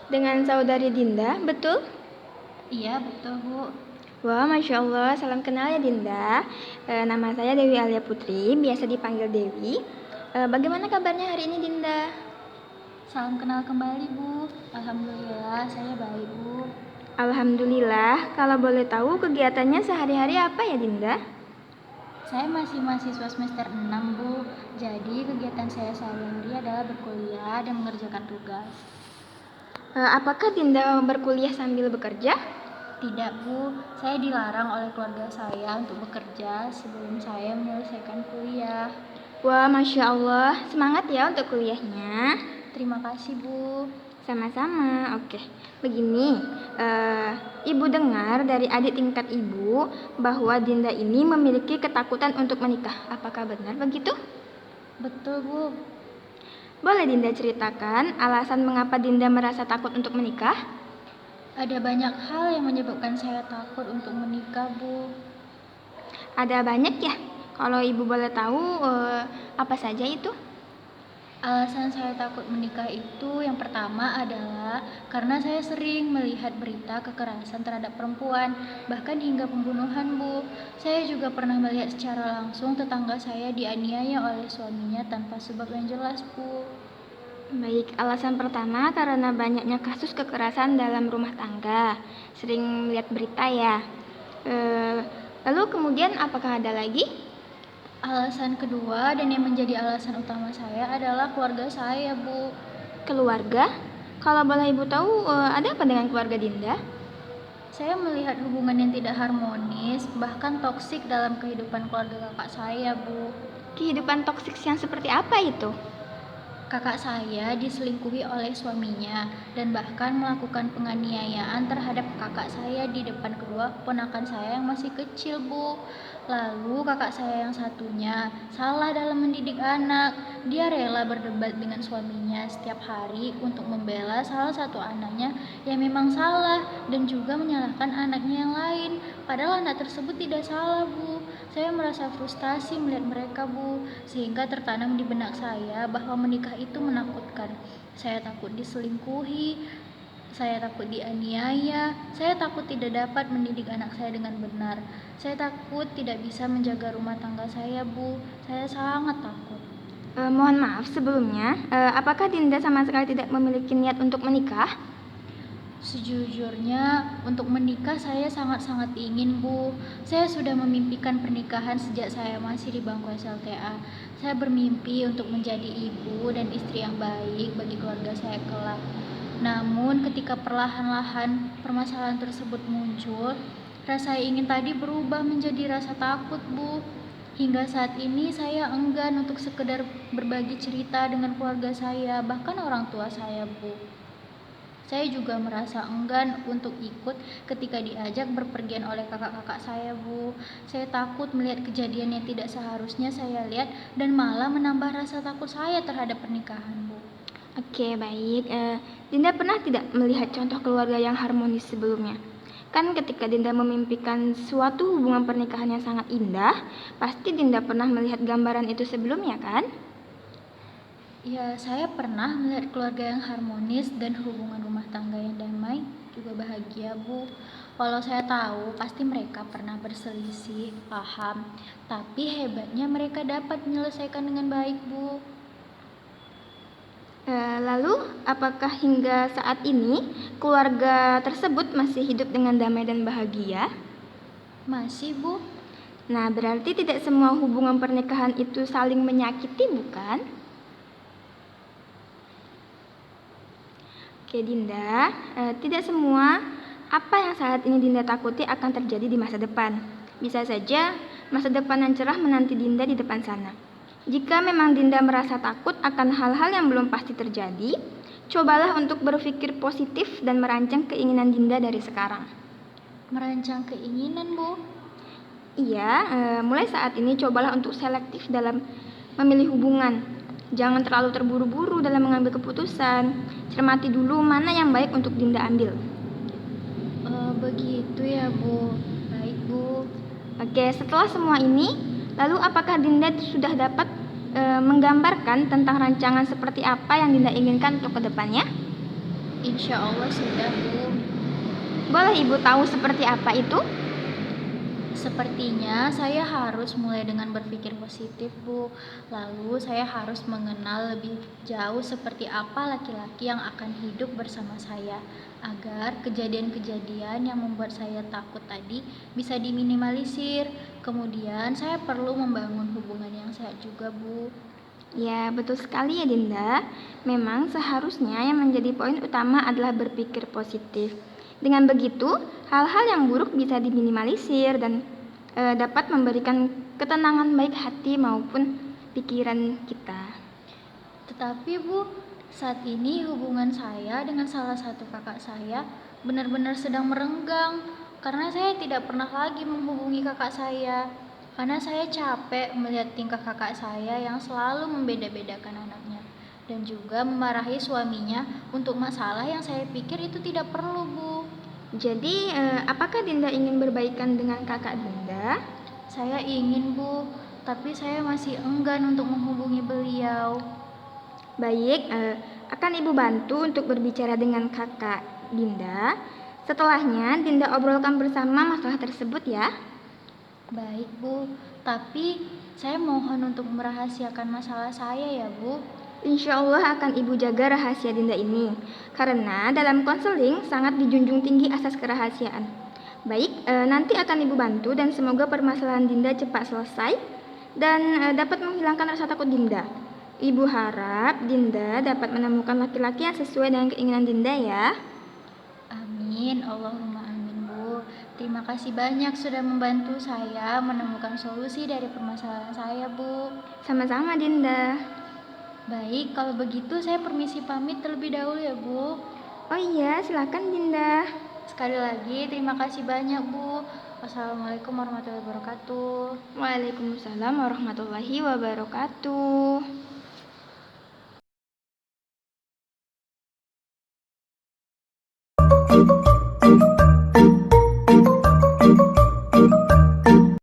Dengan saudari Dinda, betul? Iya, betul Bu. Wah, Masya Allah, salam kenal ya Dinda. Nama saya Dewi Alia Putri, biasa dipanggil Dewi. Bagaimana kabarnya hari ini Dinda? Salam kenal kembali Bu. Alhamdulillah saya baik Bu. Alhamdulillah, kalau boleh tahu kegiatannya sehari-hari apa ya Dinda? Saya masih mahasiswa semester 6 Bu. Jadi kegiatan saya sehari-hari adalah berkuliah dan mengerjakan tugas. Apakah Dinda berkuliah sambil bekerja? Tidak Bu, saya dilarang oleh keluarga saya untuk bekerja sebelum saya menyelesaikan kuliah. Wah, Masya Allah, semangat ya untuk kuliahnya. Terima kasih Bu. Sama-sama, oke. Begini, Ibu dengar dari adik tingkat Ibu bahwa Dinda ini memiliki ketakutan untuk menikah. Apakah benar begitu? Betul Bu. Boleh Dinda ceritakan alasan mengapa Dinda merasa takut untuk menikah? Ada banyak hal yang menyebabkan saya takut untuk menikah Bu. Ada banyak ya? Kalau Ibu boleh tahu, apa saja itu? Alasan saya takut menikah itu yang pertama adalah karena saya sering melihat berita kekerasan terhadap perempuan, bahkan hingga pembunuhan Bu. Saya juga pernah melihat secara langsung tetangga saya dianiaya oleh suaminya tanpa sebab yang jelas Bu. Baik, alasan pertama karena banyaknya kasus kekerasan dalam rumah tangga. Sering melihat berita ya. Lalu kemudian apakah ada lagi? Alasan kedua dan yang menjadi alasan utama saya adalah keluarga saya Bu. Keluarga? Kalau boleh Ibu tahu, ada apa dengan keluarga Dinda? Saya melihat hubungan yang tidak harmonis, bahkan toksik dalam kehidupan keluarga kakak saya Bu. Kehidupan toksik yang seperti apa itu? Kakak saya diselingkuhi oleh suaminya dan bahkan melakukan penganiayaan terhadap kakak saya di depan kedua ponakan saya yang masih kecil Bu. Lalu kakak saya yang satunya salah dalam mendidik anak. Dia rela berdebat dengan suaminya setiap hari untuk membela salah satu anaknya yang memang salah dan juga menyalahkan anaknya yang lain. Padahal anak tersebut tidak salah Bu. Saya merasa frustasi melihat mereka Bu, sehingga tertanam di benak saya bahwa menikah itu menakutkan. Saya takut diselingkuhi, saya takut dianiaya, saya takut tidak dapat mendidik anak saya dengan benar. Saya takut tidak bisa menjaga rumah tangga saya Bu, saya sangat takut. Mohon maaf sebelumnya, apakah Dinda sama sekali tidak memiliki niat untuk menikah? Sejujurnya, untuk menikah saya sangat-sangat ingin Bu. Saya sudah memimpikan pernikahan sejak saya masih di bangku SLTA. Saya bermimpi untuk menjadi ibu dan istri yang baik bagi keluarga saya kelak. Namun ketika perlahan-lahan permasalahan tersebut muncul, rasa ingin tadi berubah menjadi rasa takut Bu. Hingga saat ini saya enggan untuk sekedar berbagi cerita dengan keluarga saya, bahkan orang tua saya Bu. Saya juga merasa enggan untuk ikut ketika diajak berpergian oleh kakak-kakak saya Bu. Saya takut melihat kejadian yang tidak seharusnya saya lihat dan malah menambah rasa takut saya terhadap pernikahan Bu. Oke, baik. Dinda pernah tidak melihat contoh keluarga yang harmonis sebelumnya? Kan ketika Dinda memimpikan suatu hubungan pernikahan yang sangat indah, pasti Dinda pernah melihat gambaran itu sebelumnya kan? Ya, saya pernah melihat keluarga yang harmonis dan hubungan rumah tangga yang damai, juga bahagia Bu. Walau saya tahu pasti mereka pernah berselisih, paham, tapi hebatnya mereka dapat menyelesaikan dengan baik Bu. Lalu, apakah hingga saat ini keluarga tersebut masih hidup dengan damai dan bahagia? Masih Bu. Nah, berarti tidak semua hubungan pernikahan itu saling menyakiti, bukan? Oke, Dinda, tidak semua apa yang saat ini Dinda takuti akan terjadi di masa depan. Bisa saja masa depan yang cerah menanti Dinda di depan sana. Jika memang Dinda merasa takut akan hal-hal yang belum pasti terjadi, cobalah untuk berpikir positif dan merancang keinginan Dinda dari sekarang. Merancang keinginan Bu. Iya, mulai saat ini cobalah untuk selektif dalam memilih hubungan. Jangan terlalu terburu-buru dalam mengambil keputusan. Cermati dulu mana yang baik untuk Dinda ambil. Begitu ya Bu. Baik Bu. Oke, setelah semua ini, lalu apakah Dinda sudah dapat menggambarkan tentang rancangan seperti apa yang Dinda inginkan untuk kedepannya? Insya Allah sudah, Bu. Boleh Ibu tahu seperti apa itu? Sepertinya saya harus mulai dengan berpikir positif, Bu. Lalu saya harus mengenal lebih jauh seperti apa laki-laki yang akan hidup bersama saya, agar kejadian-kejadian yang membuat saya takut tadi bisa diminimalisir. Kemudian saya perlu membangun hubungan yang sehat juga, Bu. Ya, betul sekali ya Dinda. Memang seharusnya yang menjadi poin utama adalah berpikir positif. Dengan begitu, hal-hal yang buruk bisa diminimalisir dan dapat memberikan ketenangan baik hati maupun pikiran kita. Tetapi Bu, saat ini hubungan saya dengan salah satu kakak saya benar-benar sedang merenggang karena saya tidak pernah lagi menghubungi kakak saya. Karena saya capek melihat tingkah kakak saya yang selalu membeda-bedakan anaknya dan juga memarahi suaminya untuk masalah yang saya pikir itu tidak perlu, Bu. Jadi, apakah Dinda ingin berbaikan dengan kakak Dinda? Saya ingin, Bu, tapi saya masih enggan untuk menghubungi beliau. Baik, akan Ibu bantu untuk berbicara dengan kakak Dinda. Setelahnya, Dinda obrolkan bersama masalah tersebut ya. Baik, Bu, tapi saya mohon untuk merahasiakan masalah saya ya, Bu. Insya Allah akan Ibu jaga rahasia Dinda ini, karena dalam konseling sangat dijunjung tinggi asas kerahasiaan. Baik, nanti akan Ibu bantu dan semoga permasalahan Dinda cepat selesai dan dapat menghilangkan rasa takut Dinda. Ibu harap Dinda dapat menemukan laki-laki yang sesuai dengan keinginan Dinda ya. Amin, Allahumma amin, Bu. Terima kasih banyak sudah membantu saya menemukan solusi dari permasalahan saya, Bu. Sama-sama Dinda. Baik, kalau begitu saya permisi pamit terlebih dahulu ya, Bu. Oh iya, silakan Dinda. Sekali lagi terima kasih banyak, Bu. Wassalamualaikum warahmatullahi wabarakatuh. Waalaikumsalam warahmatullahi wabarakatuh.